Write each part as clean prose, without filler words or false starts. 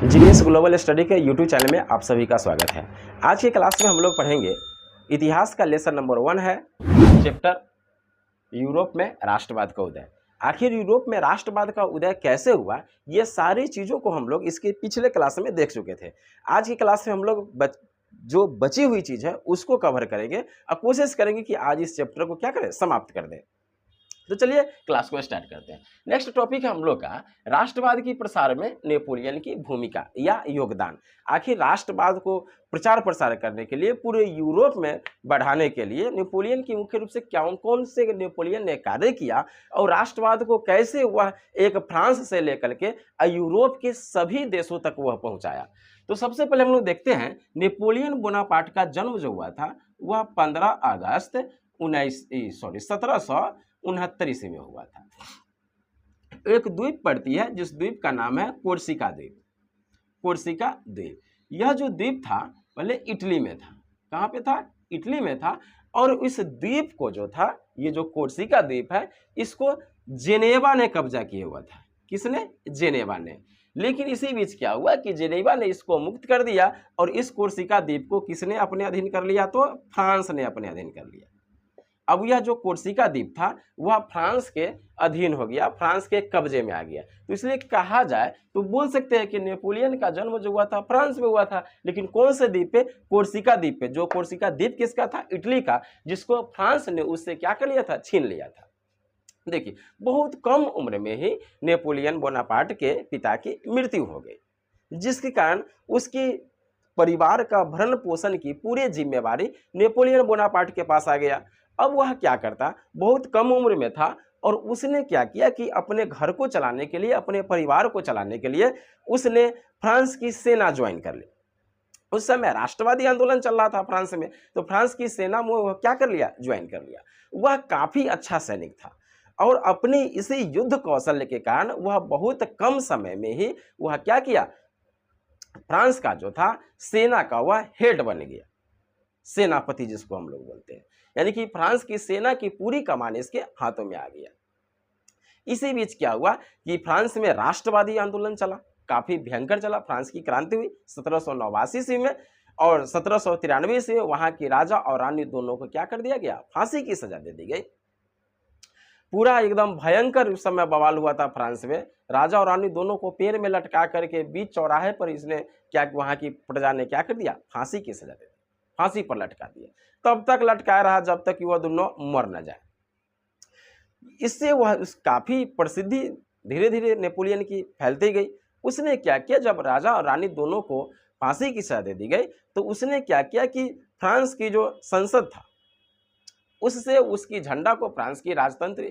Genius global study के YouTube channel में आप सभी का स्वागत है। आज की क्लास में हम लोग पढ़ेंगे इतिहास का लेसन नंबर 1 है चैप्टर यूरोप में राष्ट्रवाद का उदय। आखिर यूरोप में राष्ट्रवाद का उदय कैसे हुआ, ये सारी चीज़ों को हम लोग इसके पिछले क्लास में देख चुके थे। आज की क्लास में हम लोग जो बची हुई चीज़ है उसको कवर करेंगे और कोशिश करेंगे कि आज इस चैप्टर को क्या करें, समाप्त कर दें। तो चलिए क्लास को स्टार्ट करते हैं। नेक्स्ट टॉपिक है हम लोग का राष्ट्रवाद की प्रसार में नेपोलियन की भूमिका या योगदान। आखिर राष्ट्रवाद को प्रचार प्रसार करने के लिए पूरे यूरोप में बढ़ाने के लिए नेपोलियन की मुख्य रूप से कौन कौन से नेपोलियन ने कार्य किया और राष्ट्रवाद को कैसे वह एक फ्रांस से लेकर के यूरोप के सभी देशों तक वह पहुंचाया। तो सबसे पहले हम लोग देखते हैं नेपोलियन बोनापार्ट का जन्म जो हुआ था वह 15 अगस्त 1769 ईस्वी में हुआ था। एक द्वीप पड़ती है जिस द्वीप का नाम है कोर्सिका द्वीप। कोर्सिका द्वीप, यह जो द्वीप था पहले इटली में था। कहाँ पे था? इटली में था। और इस द्वीप को जो था, ये जो कोर्सिका द्वीप है, इसको जेनेवा ने कब्जा किया हुआ था। किसने? जेनेवा ने। लेकिन इसी बीच क्या हुआ कि जेनेवा ने इसको मुक्त कर दिया और इस कोर्सिका द्वीप को किसने अपने अधीन कर लिया? तो फ्रांस ने अपने अधीन कर लिया। अब यह जो कोर्सिका द्वीप था वह फ्रांस के अधीन हो गया, फ्रांस के कब्जे में आ गया। तो इसलिए कहा जाए तो बोल सकते हैं कि नेपोलियन का जन्म जो हुआ था फ्रांस में हुआ था। लेकिन कौन से द्वीप पे? कोर्सिका द्वीप पे। जो कोर्सिका द्वीप किसका था? इटली का, जिसको फ्रांस ने उससे क्या कर लिया था? छीन लिया था। देखिए, बहुत कम उम्र में ही नेपोलियन बोनापार्ट के पिता की मृत्यु हो गई, जिसके कारण उसकी परिवार का भरण पोषण की पूरी जिम्मेवारी नेपोलियन बोनापार्ट के पास आ गया। अब वह क्या करता? बहुत कम उम्र में था और उसने क्या किया कि अपने घर को चलाने के लिए, अपने परिवार को चलाने के लिए उसने फ्रांस की सेना ज्वाइन कर ली। उस समय राष्ट्रवादी आंदोलन चल रहा था फ्रांस में, तो फ्रांस की सेना में वह क्या कर लिया? ज्वाइन कर लिया। वह काफी अच्छा सैनिक था और अपनी इसी युद्ध कौशल्य के कारण वह बहुत कम समय में ही वह क्या किया? फ्रांस का जो था सेना का वह हेड बन गया, सेनापति जिसको हम लोग बोलते हैं। यानी कि फ्रांस की सेना की पूरी कमान इसके हाथों में आ गया। इसी बीच क्या हुआ कि फ्रांस में राष्ट्रवादी आंदोलन चला, काफी भयंकर चला। फ्रांस की क्रांति हुई 1789 ईस्वी में और 1793 ईस्वी में वहां के राजा और रानी दोनों को क्या कर दिया गया? फांसी की सजा दे दी गई। पूरा एकदम भयंकर उस समय बवाल हुआ था फ्रांस में। राजा और रानी दोनों को पेड़ में लटका करके बीच चौराहे पर इसने क्या, वहां की प्रजा ने क्या कर दिया? फांसी की सजा दे दी, फांसी पर लटका दिया। तब तक लटकाया रहा जब तक कि वह दोनों मर न जाए। इससे वह काफी प्रसिद्धि धीरे धीरे नेपोलियन की फैलती गई। उसने क्या किया, जब राजा और रानी दोनों को फांसी की सजा दे दी गई तो उसने क्या किया कि फ्रांस की जो संसद था उससे उसकी झंडा को, फ्रांस की राजतंत्र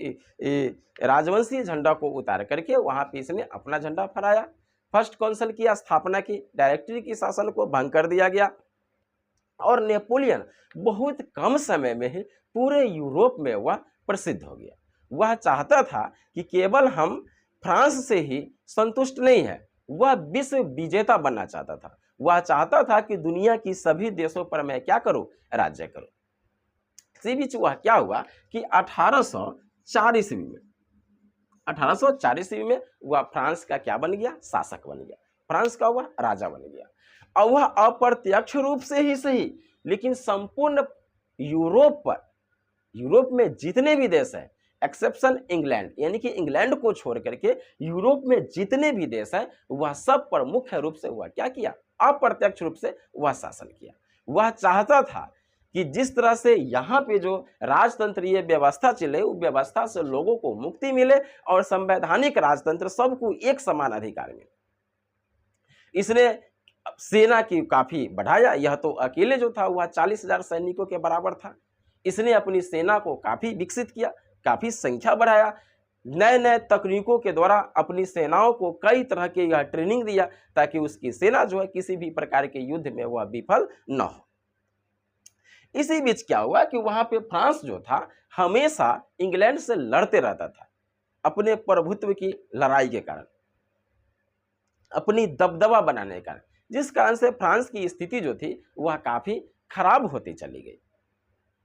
राजवंशीय झंडा को उतार करके वहां पे इसने अपना झंडा फहराया। फर्स्ट काउंसिल की स्थापना की, डायरेक्टरी की शासन को भंग कर दिया गया और नेपोलियन बहुत कम समय में ही पूरे यूरोप में वह प्रसिद्ध हो गया। वह चाहता था कि केवल हम फ्रांस से ही संतुष्ट नहीं है, वह विश्व विजेता बनना चाहता था। वह चाहता था कि दुनिया की सभी देशों पर मैं क्या करूं? राज्य करूं। इसी बीच वह क्या हुआ कि 1804 ईस्वी में वह फ्रांस का क्या बन गया? शासक बन गया। फ्रांस का वह राजा बन गया। और वह अप्रत्यक्ष रूप से ही सही, लेकिन संपूर्ण यूरोप पर, यूरोप में जितने भी देश हैं एक्सेप्शन इंग्लैंड, यानी कि इंग्लैंड को छोड़ करके यूरोप में जितने भी देश हैं वह सब पर मुख्य रूप से वह क्या किया? अप्रत्यक्ष रूप से वह शासन किया। वह चाहता था कि जिस तरह से यहाँ पे जो राजतंत्रीय व्यवस्था चले, उस व्यवस्था से लोगों को मुक्ति मिले और संवैधानिक राजतंत्र सबको एक समान अधिकार मिले। इसने सेना की काफी बढ़ाया। यह तो अकेले जो था वह 40,000 सैनिकों के बराबर था। इसने अपनी सेना को काफी विकसित किया, काफी संख्या बढ़ाया, नए नए तकनीकों के द्वारा अपनी सेनाओं को कई तरह के यह ट्रेनिंग दिया ताकि उसकी सेना जो है किसी भी प्रकार के युद्ध में वह विफल न हो। इसी बीच क्या हुआ कि वहां पे फ्रांस जो था हमेशा इंग्लैंड से लड़ते रहता था अपने प्रभुत्व की लड़ाई के कारण, अपनी दबदबा बनाने के कारण, जिस कारण से फ्रांस की स्थिति जो थी वह काफी खराब होती चली गई।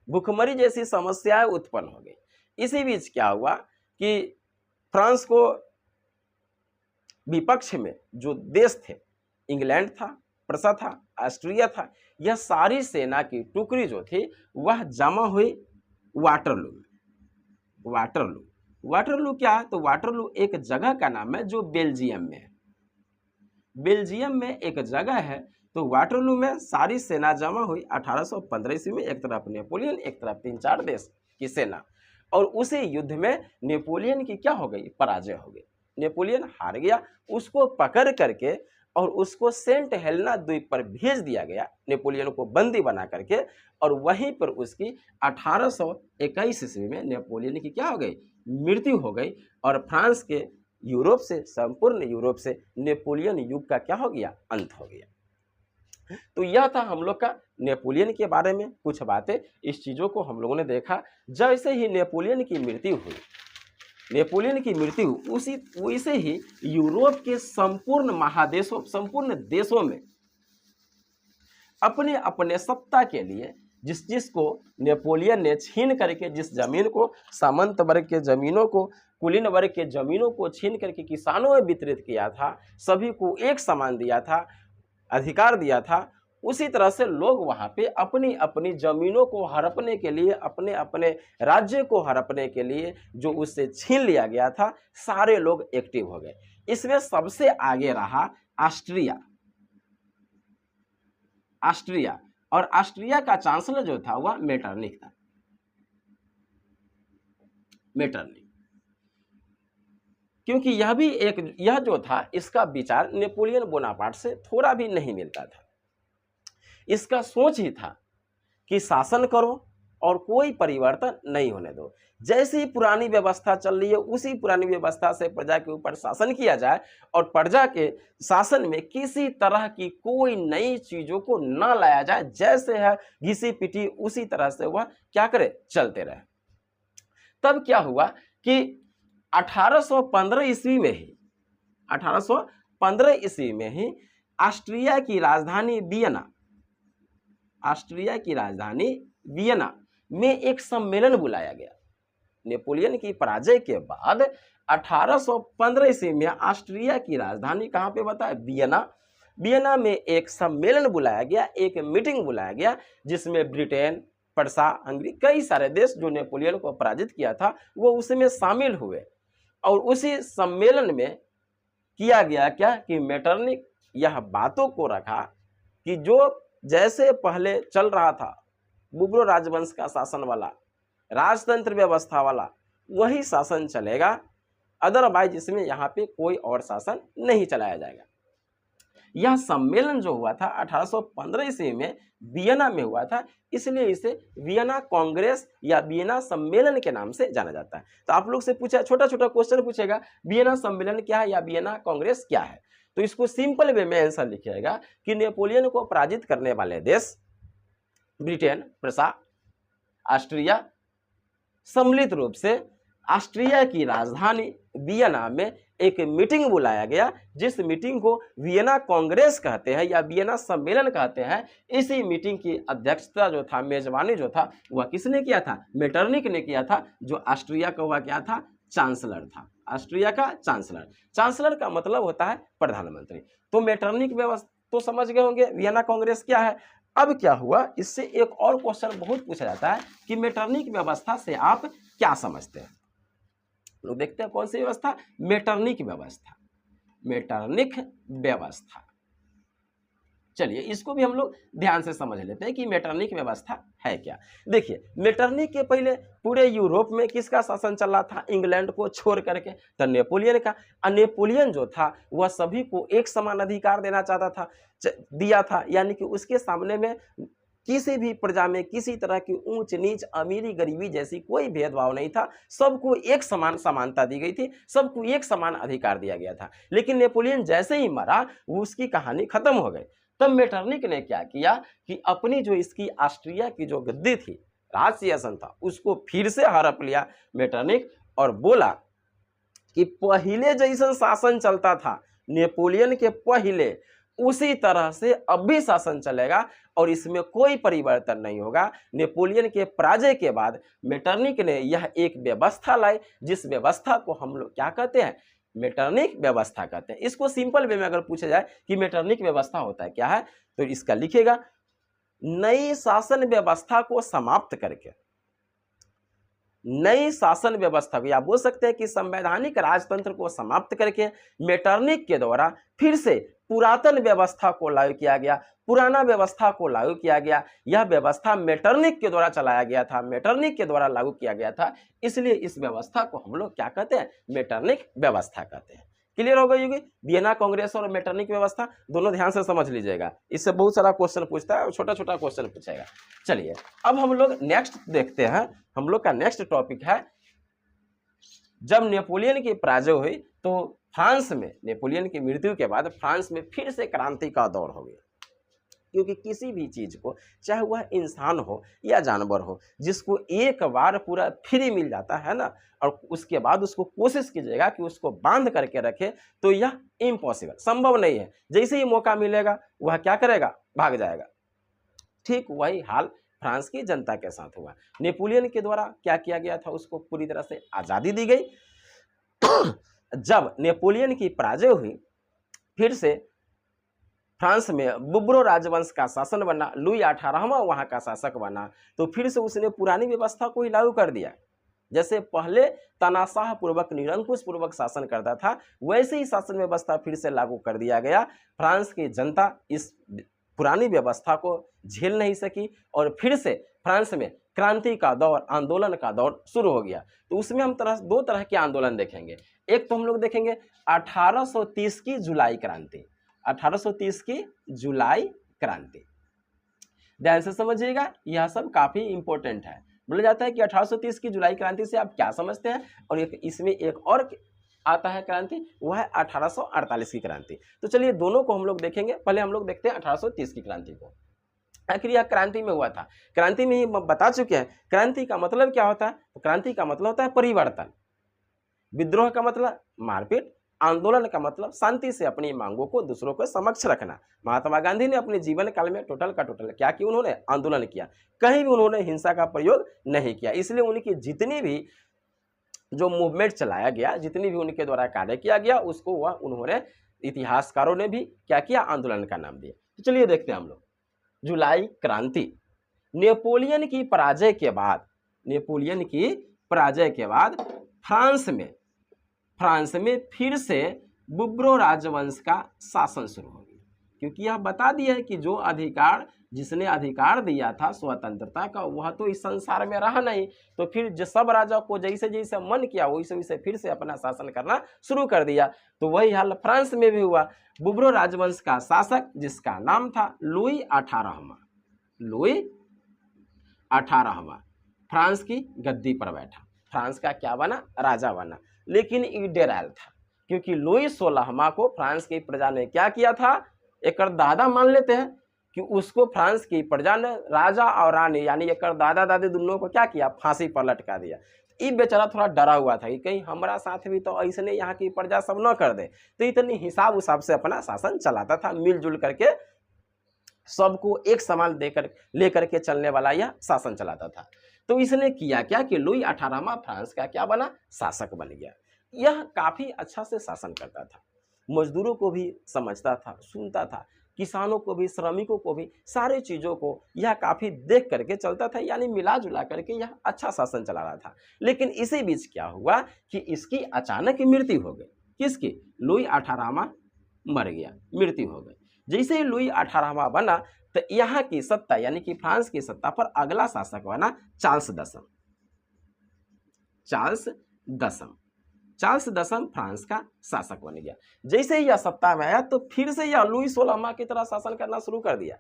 भूखमरी जैसी समस्याएं उत्पन्न हो गई। इसी बीच क्या हुआ कि फ्रांस को विपक्ष में जो देश थे इंग्लैंड था, प्रसा था, ऑस्ट्रिया था, यह सारी सेना की टुकड़ी जो थी वह जमा हुई वाटरलू में। वाटरलू, वाटरलू क्या है? तो वाटरलू एक जगह का नाम है जो बेल्जियम में है। बेल्जियम में एक जगह है, तो वाटरलू में सारी सेना जमा हुई 1815 ईस्वी में। एक तरफ नेपोलियन, एक तरफ 3-4 देश की सेना, और उसी युद्ध में नेपोलियन की क्या हो गई? पराजय हो गई। नेपोलियन हार गया, उसको पकड़ करके और उसको सेंट हेलेना द्वीप पर भेज दिया गया, नेपोलियन को बंदी बना करके, और वहीं पर उसकी 1821 ईस्वी में नेपोलियन की क्या हो गई? मृत्यु हो गई। और फ्रांस के यूरोप से, संपूर्ण यूरोप से नेपोलियन युग का क्या हो गया? अंत हो गया। तो यह था हम लोग का नेपोलियन के बारे में कुछ बातें। इस चीज़ों को हम लोगों ने देखा। जैसे ही नेपोलियन की मृत्यु हुई, नेपोलियन की मृत्यु वैसे ही यूरोप के संपूर्ण महादेशों, संपूर्ण देशों में अपने अपने सत्ता के लिए जिस को नेपोलियन ने छीन करके, जिस जमीन को, सामंत वर्ग के जमीनों को, कुलीन वर्ग के जमीनों को छीन करके किसानों में वितरित किया था, सभी को एक समान दिया था, अधिकार दिया था, उसी तरह से लोग वहां पे अपनी अपनी जमीनों को हड़पने के लिए, अपने अपने राज्य को हड़पने के लिए जो उससे छीन लिया गया था, सारे लोग एक्टिव हो गए। इसमें सबसे आगे रहा ऑस्ट्रिया। ऑस्ट्रिया, और ऑस्ट्रिया का चांसलर जो था वह मेटरनिख था। मेटरनिख, क्योंकि यह जो था, इसका विचार नेपोलियन बोनापार्ट से थोड़ा भी नहीं मिलता था। इसका सोच ही था कि शासन करो और कोई परिवर्तन नहीं होने दो, जैसी पुरानी व्यवस्था चल रही है उसी पुरानी व्यवस्था से प्रजा के ऊपर शासन किया जाए, और प्रजा के शासन में किसी तरह की कोई नई चीजों को न लाया जाए, जैसे है घिसी पिटी उसी तरह से वह क्या करे? चलते रहे। तब क्या हुआ कि 1815 ईस्वी में ही, 1815 ईस्वी में ही ऑस्ट्रिया की राजधानी वियना, ऑस्ट्रिया की राजधानी वियना में एक सम्मेलन बुलाया गया। नेपोलियन की पराजय के बाद 1815 ईस्वी में ऑस्ट्रिया की राजधानी कहां पे बताया? वियना। वियना में एक सम्मेलन बुलाया गया, एक मीटिंग बुलाया गया, जिसमें ब्रिटेन, प्रसा, हंगरी, कई सारे देश जो नेपोलियन को पराजित किया था वो उसमें शामिल हुए। और उसी सम्मेलन में किया गया क्या कि मेटरनिख यह बातों को रखा कि जो जैसे पहले चल रहा था बुबरो राजवंश का शासन वाला, राजतंत्र व्यवस्था वाला, वही शासन चलेगा, अदरवाइज इसमें यहाँ पे कोई और शासन नहीं चलाया जाएगा। यह सम्मेलन जो हुआ था 1815 ईस्वी में वियना में हुआ था, इसलिए इसे वियना कांग्रेस या वियना सम्मेलन के नाम से जाना जाता है। तो आप लोग से पूछा, छोटा छोटा क्वेश्चन पूछेगा, वियना सम्मेलन क्या है या वियना कांग्रेस क्या है? तो इसको सिंपल वे में आंसर लिखिएगा कि नेपोलियन को पराजित करने वाले देश ब्रिटेन, प्रसा, ऑस्ट्रिया, सम्मिलित रूप से ऑस्ट्रिया की राजधानी वियना में एक मीटिंग बुलाया गया, जिस मीटिंग को वियना कांग्रेस कहते हैं या वियना सम्मेलन कहते हैं। इसी मीटिंग की अध्यक्षता जो था, मेजबानी जो था, वह किसने किया था? मेटरनिख ने किया था, जो ऑस्ट्रिया का हुआ क्या था? चांसलर था। ऑस्ट्रिया का चांसलर, चांसलर का मतलब होता है प्रधानमंत्री। तो मेटरनिख व्यवस्था तो समझ गए होंगे वियना कांग्रेस क्या है। अब क्या हुआ, इससे एक और क्वेश्चन बहुत पूछा जाता है कि मेटरनिख व्यवस्था से आप क्या समझते हैं? लोग देखते हैं कौन सी व्यवस्था? मेटरनिख व्यवस्था। मेटरनिख व्यवस्था, चलिए इसको भी हम लोग ध्यान से समझ लेते हैं कि मेटरनिख व्यवस्था है क्या। देखिए, मेटरनिख के पहले पूरे यूरोप में किसका शासन चल रहा था? इंग्लैंड को छोड़ करके, तो नेपोलियन का। नेपोलियन जो था वह सभी को एक समान अधिकार देना चाहता था, दिया था, यानी कि उसके सामने में किसी भी प्रजा में किसी तरह की ऊंच नीच, अमीरी गरीबी जैसी कोई भेदभाव नहीं था। सबको एक समान समानता दी गई थी, सबको एक समान अधिकार दिया गया था। लेकिन नेपोलियन जैसे ही मरा, उसकी कहानी खत्म हो गई। तब मेटरनिख ने क्या किया कि अपनी जो इसकी ऑस्ट्रिया की जो गद्दी थी, राज सिंहासन था, उसको फिर से हड़प लिया मेटरनिख, और बोला कि पहले जैसा शासन चलता था नेपोलियन के पहले, उसी तरह से अब भी शासन चलेगा और इसमें कोई परिवर्तन नहीं होगा। नेपोलियन के पराजय के बाद मेटरनिख ने यह एक व्यवस्था लाई, जिस व्यवस्था को हम लोग क्या कहते हैं? मेटरनिक व्यवस्था कहते हैं। इसको सिंपल वे में अगर पूछा जाए कि मेटरनिक व्यवस्था होता है क्या है, तो इसका लिखिएगा, नई शासन व्यवस्था को समाप्त करके, नई शासन व्यवस्था को, या बोल सकते हैं कि संवैधानिक राजतंत्र को समाप्त करके मेटरनिक के द्वारा फिर से पुरातन व्यवस्था को लागू किया गया, पुराना व्यवस्था को लागू किया गया। यह व्यवस्था मेटरनिक के द्वारा चलाया गया था, मेटरनिक के द्वारा लागू किया गया था, इसलिए इस व्यवस्था को हम लोग क्या कहते हैं, मेटरनिक व्यवस्था कहते हैं। क्लियर हो गई होगी। वियना कांग्रेस और मेटरनिक व्यवस्था दोनों ध्यान से समझ लीजिएगा, इससे बहुत सारा क्वेश्चन पूछता है और छोटा छोटा क्वेश्चन पूछेगा। चलिए अब हम लोग नेक्स्ट देखते हैं। हम लोग का नेक्स्ट टॉपिक है, जब नेपोलियन की पराजय हुई तो फ्रांस में, नेपोलियन की मृत्यु के बाद फ्रांस में फिर से क्रांति का दौर हो गया। क्योंकि किसी भी चीज को, चाहे वह इंसान हो या जानवर हो, जिसको एक बार पूरा फ्री मिल जाता है ना, और उसके बाद उसको कोशिश कीजिएगा कि उसको बांध करके रखे, तो यह इम्पॉसिबल, संभव नहीं है। जैसे ही मौका मिलेगा वह क्या करेगा, भाग जाएगा। ठीक वही हाल फ्रांस की जनता के साथ हुआ। नेपोलियन के द्वारा क्या किया गया था, उसको पूरी तरह से आज़ादी दी गई। जब नेपोलियन की पराजय हुई, फिर से फ्रांस में बुर्बो राजवंश का शासन बना, लुई 18वां वहां का शासक बना, तो फिर से उसने पुरानी व्यवस्था को ही लागू कर दिया। जैसे पहले तानाशाह पूर्वक, निरंकुश पूर्वक शासन करता था, वैसे ही शासन व्यवस्था फिर से लागू कर दिया गया। फ्रांस की जनता इस पुरानी व्यवस्था को झेल नहीं सकी और फिर से फ्रांस में क्रांति का दौर, आंदोलन का दौर शुरू हो गया। तो उसमें हम दो तरह के आंदोलन देखेंगे। एक तो हम लोग देखेंगे 1830 की जुलाई क्रांति, 1830 की जुलाई क्रांति। ध्यान से समझिएगा, यह सब काफी इंपॉर्टेंट है। बोला जाता है कि 1830 की जुलाई क्रांति से आप क्या समझते हैं, और इसमें एक और आता है क्रांति, वह है 1848 की क्रांति। तो चलिए दोनों को हम लोग देखेंगे। पहले हम लोग देखते हैं 1830 की क्रांति को। आखिर यह क्रांति में हुआ था, क्रांति में ही बता चुके हैं। क्रांति का मतलब क्या होता है, तो क्रांति का मतलब होता है परिवर्तन। विद्रोह का मतलब मारपीट, आंदोलन का मतलब शांति से अपनी मांगों को दूसरों के समक्ष रखना। महात्मा गांधी ने अपने जीवन काल में टोटल का टोटल क्या किया, उन्होंने आंदोलन किया, कहीं भी उन्होंने हिंसा का प्रयोग नहीं किया। इसलिए उनकी जितनी भी जो मूवमेंट चलाया गया, जितनी भी उनके द्वारा कार्य किया गया, उसको वह उन्होंने, इतिहासकारों ने भी क्या किया, आंदोलन का नाम दिया। तो चलिए देखते हैं हम लोग जुलाई क्रांति। नेपोलियन की पराजय के बाद, नेपोलियन की पराजय के बाद फ्रांस में फिर से बुर्बो राजवंश का शासन शुरू हो गया। क्योंकि यह बता दिया है कि जो अधिकार, जिसने अधिकार दिया था स्वतंत्रता का, वह तो इस संसार में रहा नहीं। तो फिर जो सब राजा को जैसे जैसे मन किया वैसे वैसे फिर से अपना शासन करना शुरू कर दिया। तो वही हाल फ्रांस में भी हुआ। बुर्बो राजवंश का शासक, जिसका नाम था लुई 18वां, लुई 18वां फ्रांस की गद्दी पर बैठा। फ्रांस का क्या बना, राजा बना। लेकिन इडेराल था, क्योंकि लुई 16वां को फ्रांस की प्रजा ने क्या किया था, एक दादा मान लेते हैं कि उसको फ्रांस की प्रजा ने, राजा और रानी यानी एक दादा दादी दोनों को क्या किया, फांसी पर लटका दिया। ये बेचारा थोड़ा डरा हुआ था कि कहीं हमारा साथ भी तो ऐसे नहीं यहाँ की प्रजा सब न कर दे। तो इतनी हिसाब उसाब से अपना शासन चलाता था, मिलजुल करके सबको एक समान देकर लेकर के चलने वाला यह शासन चलाता था। तो इसने किया क्या कि लुई 18वां फ्रांस का क्या बना, शासक बन गया। यह काफी अच्छा से शासन करता था, मजदूरों को भी समझता था, सुनता था, किसानों को भी, श्रमिकों को भी, सारे चीजों को यह काफी देख करके चलता था, यानी मिला जुला करके यह अच्छा शासन चला रहा था। लेकिन इसी बीच क्या हुआ कि इसकी अचानक मृत्यु हो गई। किसकी, लुई 18वां मर गया, मृत्यु हो गई। जैसे ही लुई 18वां बना तो यहाँ की सत्ता यानी कि फ्रांस की सत्ता पर अगला शासक बना चार्ल्स दसम। चार्ल्स दसम फ्रांस का शासक बन गया। जैसे ही यह सत्ता में आया तो फिर से यह लुई 16वां की तरह शासन करना शुरू कर दिया।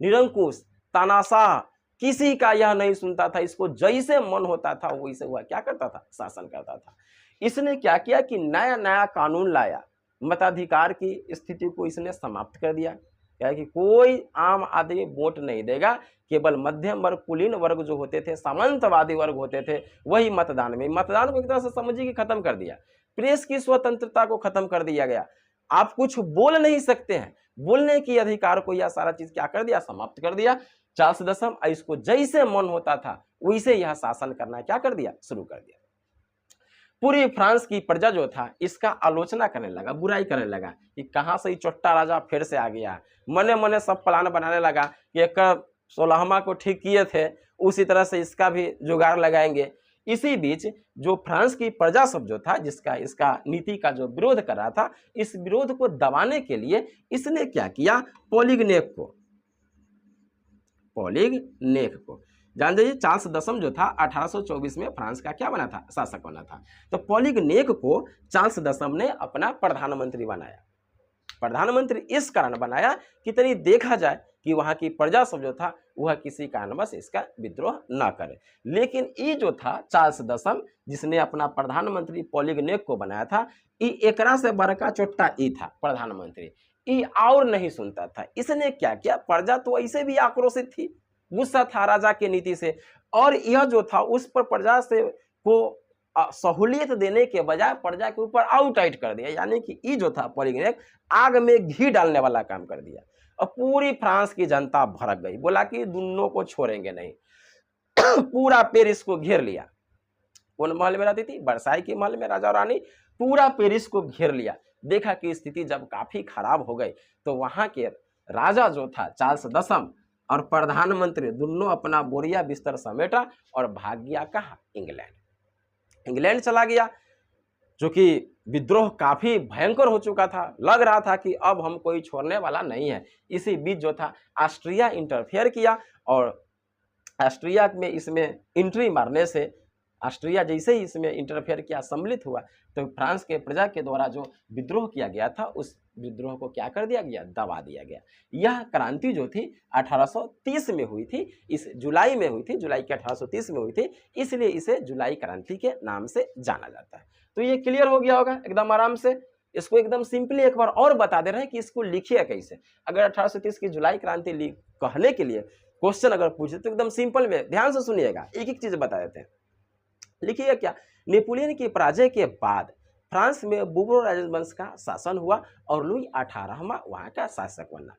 निरंकुश, तानाशाह, किसी का यह नहीं सुनता था, इसको जैसे मन होता था वैसे वह क्या करता था, शासन करता था। इसने क्या किया कि नया नया कानून लाया, मताधिकार की स्थिति को इसने समाप्त कर दिया। क्या कि कोई आम आदमी वोट नहीं देगा, केवल मध्यम वर्ग, कुलीन वर्ग जो होते थे, सामंतवादी वर्ग होते थे, वही मतदान को एक तरह से समझिए कि खत्म कर दिया। प्रेस की स्वतंत्रता को खत्म कर दिया गया। आप कुछ बोल नहीं सकते हैं, बोलने की अधिकार को यह सारा चीज क्या कर दिया, समाप्त कर दिया। चार्ल्स दसम इसको जैसे मन होता था वैसे यह शासन करना क्या कर दिया, शुरू कर दिया। पूरी फ्रांस की प्रजा जो था इसका आलोचना करने लगा, बुराई करने लगा कि कहाँ से ये चोट्टा राजा फिर से आ गया। मने मने सब प्लान बनाने लगा कि एक 16वां को ठीक किए थे उसी तरह से इसका भी जुगाड़ लगाएंगे। इसी बीच जो फ्रांस की प्रजा सब जो था जिसका इसका नीति का जो विरोध कर रहा था, इस विरोध को दबाने के लिए इसने क्या किया, पॉलिगनेक को जान जाइए, चार्ल्स दसम जो था 1824 में फ्रांस का क्या बना था, शासक बना था। तो पॉलिगनेक को चार्ल्स दसम ने अपना प्रधानमंत्री बनाया। प्रधानमंत्री इस कारण बनाया कि तनी देखा जाए कि वहां की प्रजा सब जो था वह किसी कारणवश इसका विद्रोह न करे। लेकिन ये जो था चार्ल्स दसम जिसने अपना प्रधानमंत्री पॉलिगनेक को बनाया था, ये एकरा से बड़का चोट्टा ई था प्रधानमंत्री, ये और नहीं सुनता था। इसने क्या किया, प्रजा तो ऐसे भी आक्रोशित थी, गुस्सा था राजा के नीति से, और यह जो था उस पर प्रजा से को सहूलियत देने के बजाय प्रजा के ऊपर आउटाइट कर दिया। यानी कि ये जो था पॉलिगनेक आग में घी डालने वाला काम कर दिया और पूरी फ्रांस की जनता भड़क गई, बोला कि दोनों को छोड़ेंगे नहीं। पूरा पेरिस को घेर लिया। कौन महल में रहती थी, वर्साई के महल में राजा और रानी, पूरा पेरिस को घेर लिया। देखा कि स्थिति जब काफी खराब हो गई तो वहां के राजा जो था चार्ल्स दसम और प्रधानमंत्री दोनों अपना बोरिया बिस्तर समेटा और भाग गया कहाँ, इंग्लैंड चला गया। जो कि विद्रोह काफी भयंकर हो चुका था, लग रहा था कि अब हम कोई छोड़ने वाला नहीं है। इसी बीच जो था ऑस्ट्रिया इंटरफेयर किया और ऑस्ट्रिया में इसमें एंट्री मारने से, ऑस्ट्रिया जैसे ही इसमें इंटरफेयर किया, सम्मिलित हुआ, तो फ्रांस के प्रजा के द्वारा जो विद्रोह किया गया था उस विद्रोह को क्या कर दिया गया, दबा दिया गया। यह क्रांति जो थी 1830 में हुई थी, इस जुलाई में हुई थी, जुलाई के 1830 में हुई थी, इसलिए इसे जुलाई क्रांति के नाम से जाना जाता है। तो ये क्लियर हो गया होगा एकदम आराम से। इसको एकदम सिंपली एक बार और बता दे रहे हैं कि इसको लिखिए कैसे। अगर 1830 की जुलाई क्रांति कहने के लिए क्वेश्चन अगर पूछे तो एकदम सिंपल में ध्यान से सुनिएगा, एक एक चीज बता देते हैं। लिखिए क्या, नेपोलियन की पराजय के बाद फ्रांस में बूर्बो राजवंश का शासन हुआ और लुई 18वां वहां का शासक बना,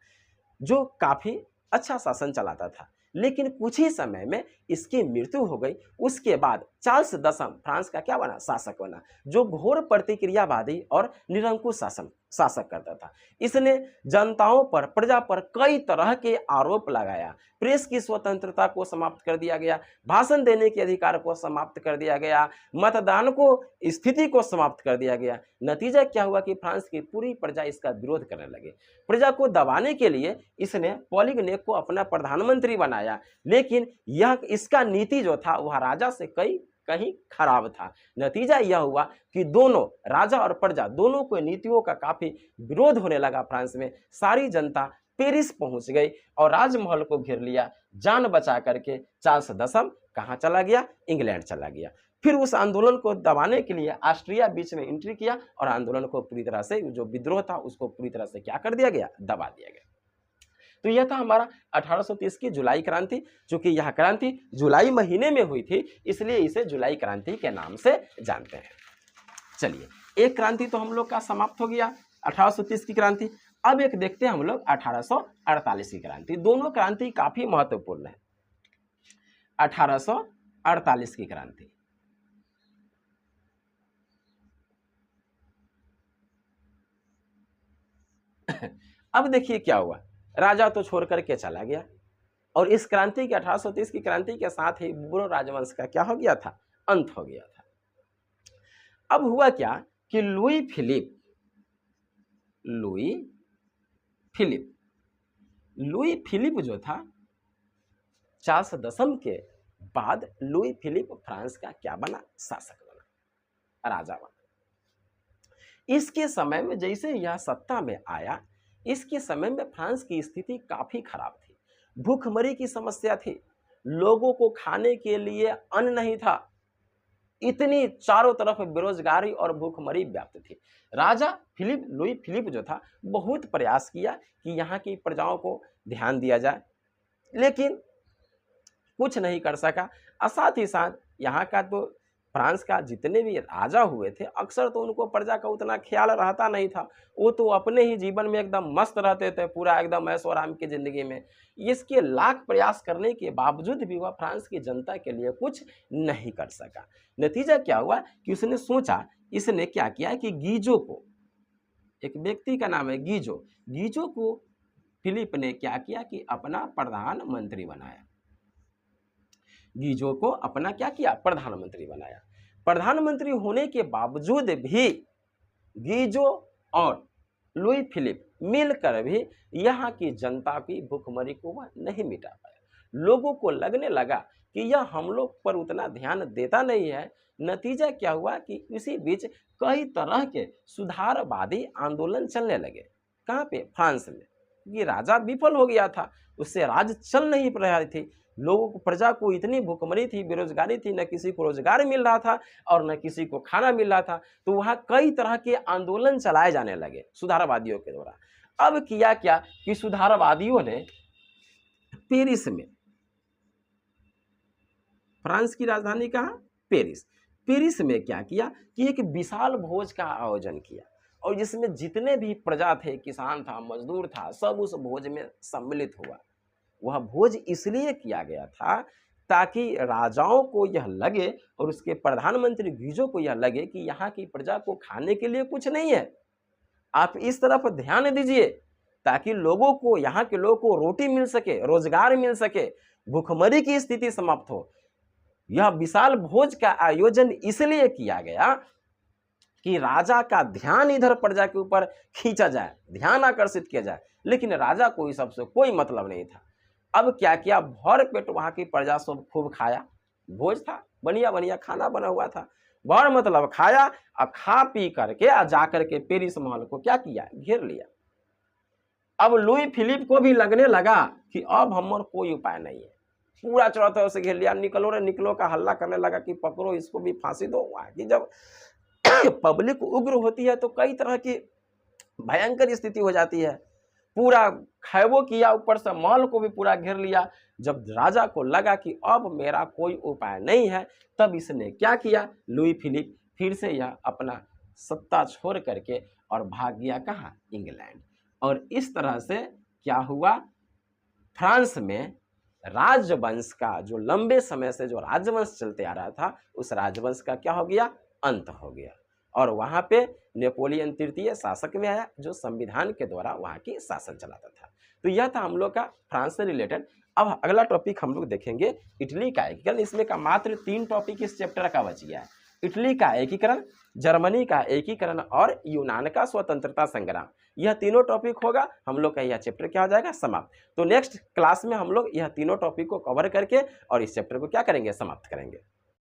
जो काफी अच्छा शासन चलाता था। लेकिन कुछ ही समय में इसकी मृत्यु हो गई। उसके बाद चार्ल्स दसम फ्रांस का क्या बना, शासक बना, जो घोर प्रतिक्रियावादी और निरंकुश शासक करता था। इसने जनताओं पर, प्रजा पर कई तरह के आरोप लगाया। प्रेस की स्वतंत्रता को समाप्त कर दिया गया, भाषण देने के अधिकार को समाप्त कर दिया गया, मतदान को स्थिति को समाप्त कर दिया गया। नतीजा क्या हुआ कि फ्रांस की पूरी प्रजा इसका विरोध करने लगे। प्रजा को दबाने के लिए इसने पॉलिगनेक को अपना प्रधानमंत्री बनाया, लेकिन यह इसका नीति जो था वह राजा से कहीं खराब था। नतीजा यह हुआ कि दोनों राजा और प्रजा दोनों को नीतियों का काफी विरोध होने लगा। फ्रांस में सारी जनता पेरिस पहुंच गई और राजमहल को घेर लिया। जान बचा करके चार्ल्स दसम कहां चला गया, इंग्लैंड चला गया। फिर उस आंदोलन को दबाने के लिए ऑस्ट्रिया बीच में एंट्री किया और आंदोलन को पूरी तरह से, जो विद्रोह था उसको पूरी तरह से क्या कर दिया गया, दबा दिया गया। तो यह था हमारा 1830 की जुलाई क्रांति। चूंकि यह क्रांति जुलाई महीने में हुई थी इसलिए इसे जुलाई क्रांति के नाम से जानते हैं। चलिए, एक क्रांति तो हम लोग का समाप्त हो गया, 1830 की क्रांति। अब एक देखते हैं हम लोग 1848 की क्रांति। दोनों क्रांति काफी महत्वपूर्ण है। 1848 की क्रांति, अब देखिए क्या हुआ, राजा तो छोड़ करके चला गया और इस क्रांति के 1830 की क्रांति के साथ ही बूर्बो राजवंश का क्या हो गया था, अंत हो गया था। अब हुआ क्या कि लुई फिलिप जो था, चार्ल्स दसम के बाद लुई फिलिप फ्रांस का क्या बना, शासक बना, राजा बना। इसके समय में जैसे यह सत्ता में आया, इसके समय में फ्रांस की स्थिति काफी खराब थी। भूखमरी की समस्या थी, लोगों को खाने के लिए अन्न नहीं था, इतनी चारों तरफ बेरोजगारी और भूखमरी व्याप्त थी। राजा लुई फिलिप जो था बहुत प्रयास किया कि यहाँ की प्रजाओं को ध्यान दिया जाए, लेकिन कुछ नहीं कर सका। और साथ ही साथ यहाँ का तो फ्रांस का जितने भी राजा हुए थे अक्सर तो उनको प्रजा का उतना ख्याल रहता नहीं था, वो तो अपने ही जीवन में एकदम मस्त रहते थे, पूरा एकदम ऐशो आराम की जिंदगी में। इसके लाख प्रयास करने के बावजूद भी वह फ्रांस की जनता के लिए कुछ नहीं कर सका। नतीजा क्या हुआ कि उसने सोचा, इसने क्या किया कि गीजो को, एक व्यक्ति का नाम है गीजो, गीजो को फिलिप ने क्या किया कि अपना प्रधानमंत्री बनाया। गीजो को अपना क्या किया, प्रधानमंत्री बनाया। प्रधानमंत्री होने के बावजूद भी गीजो और लुई फिलिप मिलकर भी यहाँ की जनता की भूखमरी को वह नहीं मिटा पाया। लोगों को लगने लगा कि यह हम लोग पर उतना ध्यान देता नहीं है। नतीजा क्या हुआ कि इसी बीच कई तरह के सुधारवादी आंदोलन चलने लगे। कहाँ पे, फ्रांस में। ये राजा विफल हो गया था, उससे राज चल नहीं पा रही थी, लोगों को, प्रजा को इतनी भूखमरी थी, बेरोजगारी थी, न किसी को रोजगार मिल रहा था और न किसी को खाना मिल रहा था। तो वहाँ कई तरह के आंदोलन चलाए जाने लगे सुधारवादियों के द्वारा। अब किया क्या कि सुधारवादियों ने पेरिस में, फ्रांस की राजधानी कहाँ, पेरिस, पेरिस में क्या किया कि एक विशाल भोज का आयोजन किया और जिसमें जितने भी प्रजा थे, किसान था, मजदूर था, सब उस भोज में सम्मिलित हुआ। वह भोज इसलिए किया गया था ताकि राजाओं को यह लगे और उसके प्रधानमंत्री गीजो को यह लगे कि यहाँ की प्रजा को खाने के लिए कुछ नहीं है, आप इस तरफ ध्यान दीजिए ताकि लोगों को, यहाँ के लोगों को रोटी मिल सके, रोजगार मिल सके, भूखमरी की स्थिति समाप्त हो। यह विशाल भोज का आयोजन इसलिए किया गया कि राजा का ध्यान इधर प्रजा के ऊपर खींचा जाए, ध्यान आकर्षित किया जाए, लेकिन राजा को इस सबसे कोई मतलब नहीं था। अब क्या किया, भर पेट वहां की प्रजा सब खूब खाया, भोज था, बढ़िया बढ़िया खाना बना हुआ था, भर मतलब खाया और खा पी करके जाकर के पेरिस महल को क्या किया, घेर लिया। अब लुई फिलिप को भी लगने लगा कि अब हमारा कोई उपाय नहीं है, पूरा चौथा से घेर लिया, निकलो रे निकलो का हल्ला करने लगा कि पकड़ो इसको भी फांसी दो। कि जब पब्लिक उग्र होती है तो कई तरह की भयंकर स्थिति हो जाती है। पूरा खैबो किया, ऊपर से महल को भी पूरा घेर लिया। जब राजा को लगा कि अब मेरा कोई उपाय नहीं है, तब इसने क्या किया, लुई फिलिप फिर से यह अपना सत्ता छोड़ करके और भाग गया कहाँ, इंग्लैंड। और इस तरह से क्या हुआ, फ्रांस में राजवंश का जो लंबे समय से जो राजवंश चलते आ रहा था, उस राजवंश का क्या हो गया, अंत हो गया। और वहां पे नेपोलियन तृतीय शासक में आया जो संविधान के द्वारा वहां की शासन चलाता था। तो यह था हम लोग का फ्रांस से रिलेटेड। अब अगला टॉपिक हम लोग देखेंगे इटली का एकीकरण। इसमें का मात्र 3 टॉपिक इस चैप्टर का बच गया है। इटली का एकीकरण, जर्मनी का एकीकरण और यूनान का स्वतंत्रता संग्राम। यह तीनों टॉपिक होगा, हम लोग का यह चैप्टर क्या हो जाएगा, समाप्त। तो नेक्स्ट क्लास में हम लोग यह तीनों टॉपिक को कवर करके और इस चैप्टर को क्या करेंगे, समाप्त करेंगे।